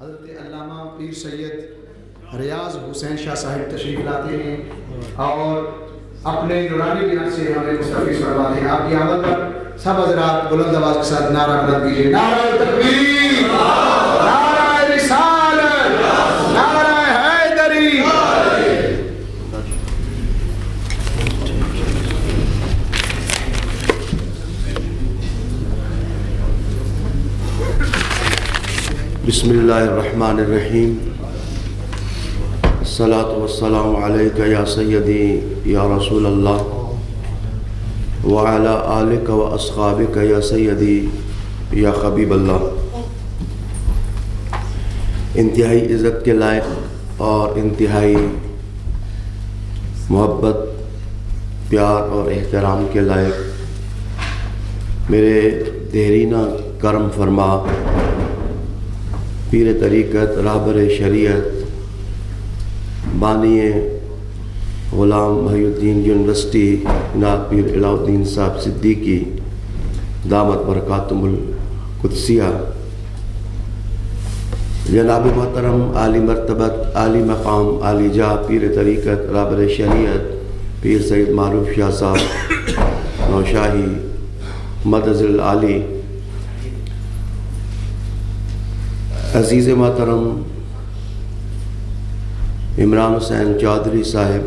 حضرت علامہ پیر سید ریاض حسین شاہ صاحب تشریف لاتے ہیں اور اپنے نورانی بیان سے ہمیں مستفیض فرماتے ہیں. آپ کی آمد پر سب حضرات بلند آواز کے ساتھ نعرہ بلند کیجیے. نعرہ تکبیر، نعرہ رسالت، نعرہ حیدری. بسم اللہ الرحمن الرحیم. الصلاة والسلام علیک یا سیدی یا رسول اللہ وعلی آلک و اصحابک یا سیدی یا حبیب اللہ. انتہائی عزت کے لائق اور انتہائی محبت، پیار اور احترام کے لائق میرے دیرینہ کرم فرما پیر طریقت، رہبر شریعت، بانی غلام محی الدین یونیورسٹی جناب پیر الہ الدین صاحب صدیقی دامت برکاتہم القدسیہ، جناب محترم عالی مرتبت، عالی مقام، عالی جاہ پیر طریقت، رہبر شریعت پیر سید معروف شاہ صاحب نوشاہی مدظ العالی، عزیز محترم عمران حسین چودھری صاحب،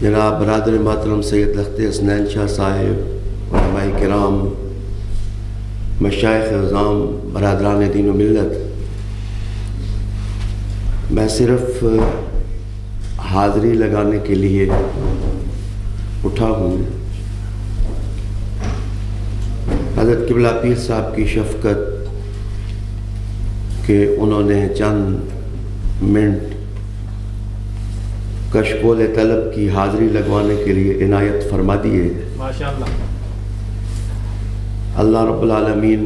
جناب برادر محترم سید لخت حسنین شاہ صاحب، علماء کرام، مشائخ اعظام، برادران دین و ملت، میں صرف حاضری لگانے کے لیے اٹھا ہوں. حضرت قبلہ پیر صاحب کی شفقت کہ انہوں نے چند منٹ کشکول طلب کی حاضری لگوانے کے لیے عنایت فرما دیے. ماشاءاللہ. اللہ رب العالمین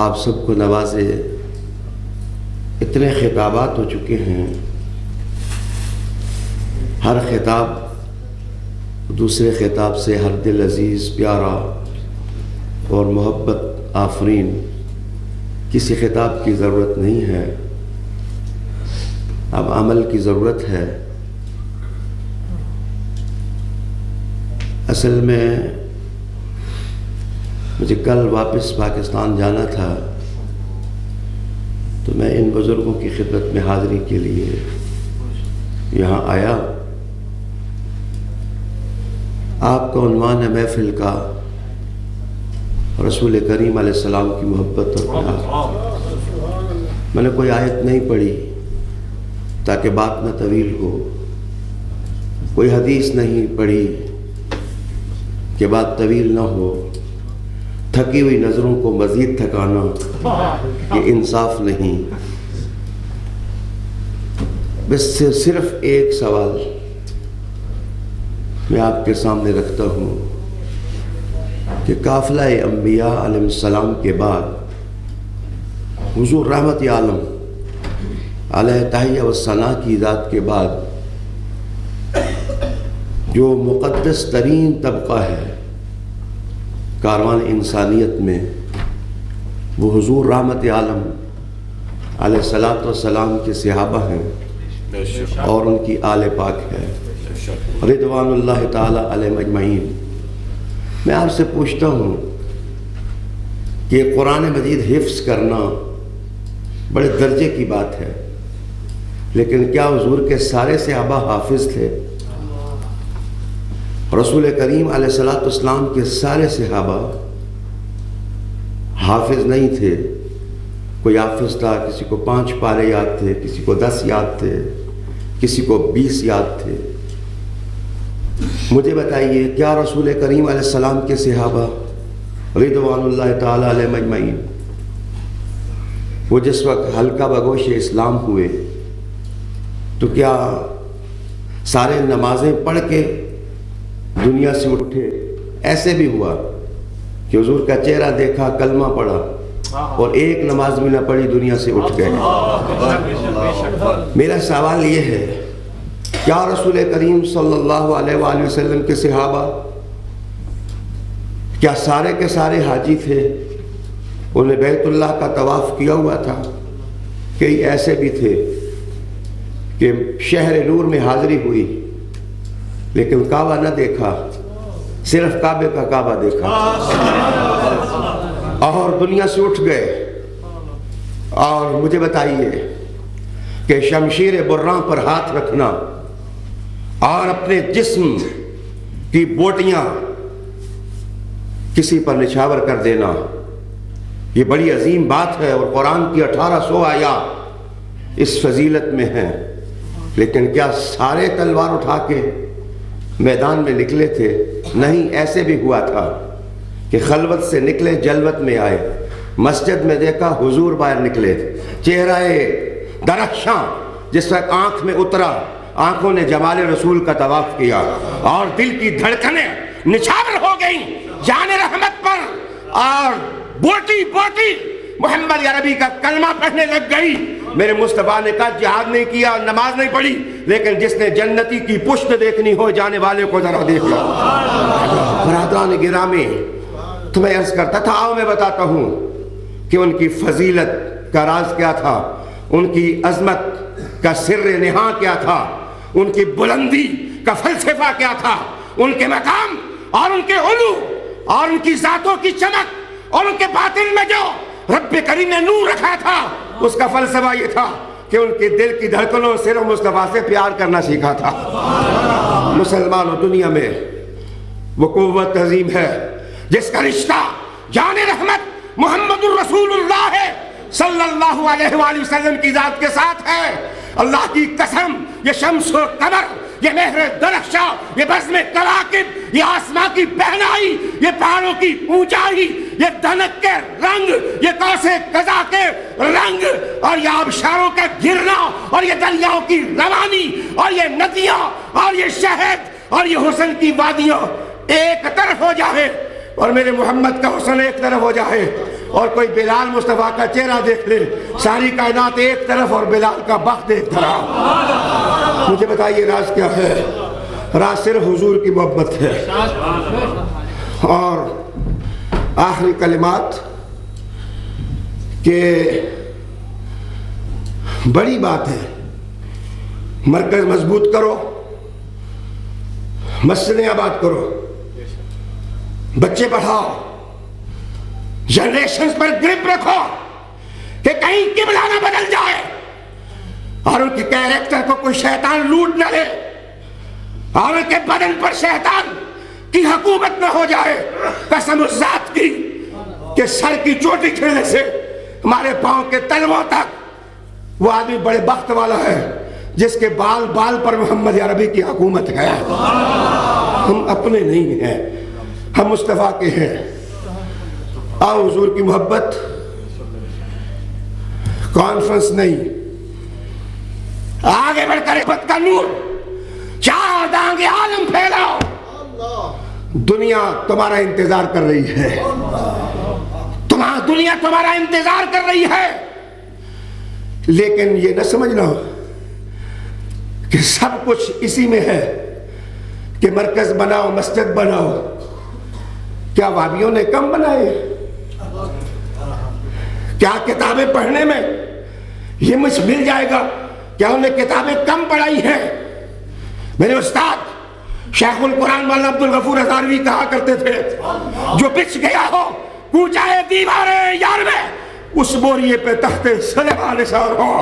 آپ سب کو نوازے. اتنے خطابات ہو چکے ہیں، ہر خطاب دوسرے خطاب سے ہر دل عزیز، پیارا اور محبت آفرین. کسی خطاب کی ضرورت نہیں ہے، اب عمل کی ضرورت ہے. اصل میں مجھے کل واپس پاکستان جانا تھا، تو میں ان بزرگوں کی خدمت میں حاضری کے لیے یہاں آیا. آپ کا عنوان ہے محفل کا رسول کریم علیہ السلام کی محبت اور پیار. میں نے کوئی آیت نہیں پڑھی تاکہ بات نہ طویل ہو، کوئی حدیث نہیں پڑھی کہ بات طویل نہ ہو. تھکی ہوئی نظروں کو مزید تھکانا یہ انصاف نہیں. بس صرف ایک سوال میں آپ کے سامنے رکھتا ہوں کہ قافلہ انبیاء علیہ السلام کے بعد حضور رحمت عالم علیہ تحیہ و ثنا کی ذات کے بعد جو مقدس ترین طبقہ ہے کاروان انسانیت میں، وہ حضور رحمت عالم علیہ الصلاۃ والسلام کے صحابہ ہیں اور ان کی آل پاک ہے رضوان اللہ تعالی علیہم اجمعین. میں آپ سے پوچھتا ہوں کہ قرآن مجید حفظ کرنا بڑے درجے کی بات ہے، لیکن کیا حضور کے سارے صحابہ حافظ تھے؟ رسول کریم علیہ الصلاۃ والسلام کے سارے صحابہ حافظ نہیں تھے. کوئی حافظ تھا، کسی کو 5 پارے یاد تھے، کسی کو 10 یاد تھے، کسی کو 20 یاد تھے. مجھے بتائیے، کیا رسول کریم علیہ السلام کے صحابہ رضوان اللہ تعالی علیہم اجمعین وہ جس وقت حلقہ بگوش اسلام ہوئے تو کیا سارے نمازیں پڑھ کے دنیا سے اٹھے؟ ایسے بھی ہوا کہ حضور کا چہرہ دیکھا، کلمہ پڑھا اور ایک نماز بھی نہ پڑھی، دنیا سے اٹھ گئے. میرا سوال یہ ہے، کیا رسول کریم صلی اللہ علیہ وآلہ وسلم کے صحابہ کیا سارے کے سارے حاجی تھے انہوں نے بیت اللہ کا طواف کیا ہوا تھا. کئی ایسے بھی تھے کہ شہر نور میں حاضری ہوئی لیکن کعبہ نہ دیکھا, صرف کعبے کا کعبہ دیکھا اور دنیا سے اٹھ گئے. اور مجھے بتائیے کہ شمشیر براں پر ہاتھ رکھنا اور اپنے جسم کی بوٹیاں کسی پر نچھاور کر دینا, یہ بڑی عظیم بات ہے. اور قرآن کی 1800 آیات اس فضیلت میں ہیں. لیکن کیا سارے تلوار اٹھا کے میدان میں نکلے تھے؟ نہیں. ایسے بھی ہوا تھا کہ خلوت سے نکلے جلوت میں آئے, مسجد میں دیکھا حضور باہر نکلے, چہرہ درخشاں جس وقت آنکھ میں اترا, آنکھوں نے جمال رسول کا طواف کیا اور دل کی دھڑکنیں نچھاور ہو گئیں جان رحمت پر, اور بوٹی بوٹی محمد عربی کا کلمہ پڑھنے لگ گئی. میرے مصطفیٰ نے کہا جہاد نہیں کیا, نماز نہیں پڑھی, لیکن جس نے جنتی کی پشت دیکھنی ہو جانے والے کو ذرا دیکھ لو. برادران گرامی, تمہیں عرض کرتا تھا, آؤ میں بتاتا ہوں کہ ان کی فضیلت کا راز کیا تھا, ان کی عظمت کا سر نہاں کیا تھا, ان کی بلندی کا فلسفہ کیا تھا, ان کے مقام اور ان کے علو اور ان کی ذاتوں کی چمک اور ان کے باطن میں جو رب کریم نے نور رکھا تھا, اس کا فلسفہ یہ تھا کہ ان کے دل کی دھڑکنوں سے مصطفیٰ سے پیار کرنا سیکھا تھا. مسلمانوں, دنیا میں وہ قوت عظیم ہے جس کا رشتہ جان رحمت محمد الرسول اللہ ہے صلی اللہ علیہ وآلہ وسلم کی ذات کے ساتھ ہے. اللہ کی قسم, یہ شمس و قمر, یہ مہر درخشاں, یہ بزم کواکب, یہ آسمان کی پہنائی, یہ پہاڑوں کی اونچائی, یہ دھنک کے رنگ, یہ کوثر قضا کے رنگ, اور یہ آبشاروں کا گرنا, اور یہ دریاؤں کی روانی, اور یہ ندیاں, اور یہ شہد, اور یہ حسن کی وادیاں ایک طرف ہو جائے, اور میرے محمد کا حسن ایک طرف ہو جائے, اور کوئی بلال مصطفیٰ کا چہرہ دیکھ لے, ساری کائنات ایک طرف اور بلال کا بخت ایک طرف. مجھے بتائیے راز کیا ہے؟ راز صرف حضور کی محبت ہے. اور آخری کلمات کہ بڑی بات ہے, مرکز مضبوط کرو, مسجدیں آباد کرو, بچے پڑھاؤ, جنریشنز پر گرپ رکھو کہ کہیں قبلہ نہ بدل جائے اور ان کے کیریکٹر کو کوئی شیطان لوٹ نہ لے, اور ان کے بدن پر شیطان کی حکومت نہ ہو جائے. قسم اس ذات کی کہ سر کی چوٹی چھڑنے سے ہمارے پاؤں کے تلووں تک وہ آدمی بڑے بخت والا ہے جس کے بال بال پر محمد عربی کی حکومت ہے. ہم اپنے نہیں ہیں, ہم مصطفیٰ کے ہیں. آؤ حضور کی محبت, کانفرنس نہیں, آگے بڑھ کر محبت کا نور چار دانگے عالم پھیلاؤ. دنیا تمہارا انتظار کر رہی ہے, دنیا تمہارا انتظار کر رہی ہے, لیکن یہ نہ سمجھنا کہ سب کچھ اسی میں ہے کہ مرکز بناؤ, مسجد بناؤ. کیا وابیوں نے کم بنائے؟ کیا کتابیں پڑھنے میں یہ مجھ مل جائے گا؟ کیا انہیں کتابیں کم پڑھائی ہیں؟ میرے استاد شیخ القرآن مولانا عبد الغفور ہزاروی کہا کرتے تھے, جو بچھ گیا ہو کوچائے دیوارے یار میں, اس بوریے پہ تخت سلیمان نثار ہو.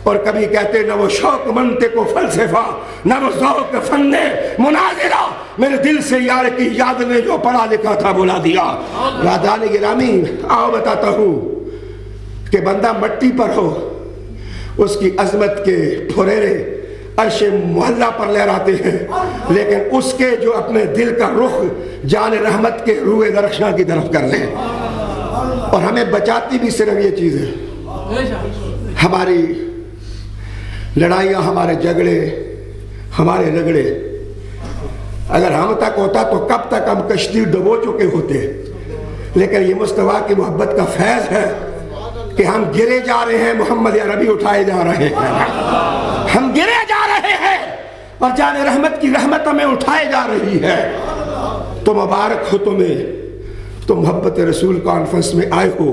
اور کبھی کہتے نہ وہ شوق منطق و فلسفہ, نہ وہ ذوق فن مناظرہ, میرے دل سے یار کی یاد نے جو پڑھا لکھا تھا بلا دیا. رادان گرامی, آؤ بتاتا ہوں کہ بندہ مٹی پر ہو, اس کی عظمت کے پھریرے عرش محلہ پر لہراتے ہیں, لیکن اس کے جو اپنے دل کا رخ جان رحمت کے روح درخشاں کی طرف کر لے. اور ہمیں بچاتی بھی صرف یہ چیز ہے, ہماری لڑائیاں, ہمارے جھگڑے, ہمارے رگڑے. اگر ہم تک ہوتا تو کب تک ہم کشتی ڈبو چکے ہوتے. لیکن یہ مصطفیٰ کی محبت کا فیض ہے کہ ہم گرے جا رہے ہیں, محمد عربی اٹھائے جا رہے ہیں. ہم گرے جا رہے ہیں اور جان رحمت کی رحمت ہمیں اٹھائے جا رہی ہے. تو مبارک ہو تمہیں, تم محبت رسول کانفرنس میں آئے ہو.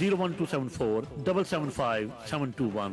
01274 775 721,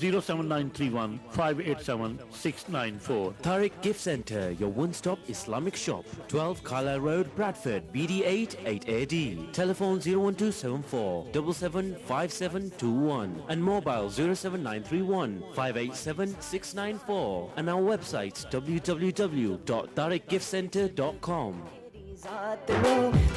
07931 587 694। Tariq Gift Center, your one-stop Islamic shop, 12 Carlisle Road, Bradford, BD8 8AD. Telephone 01274 775721 and mobile 07931 587 694 and our website www.tariqgiftcenter.com.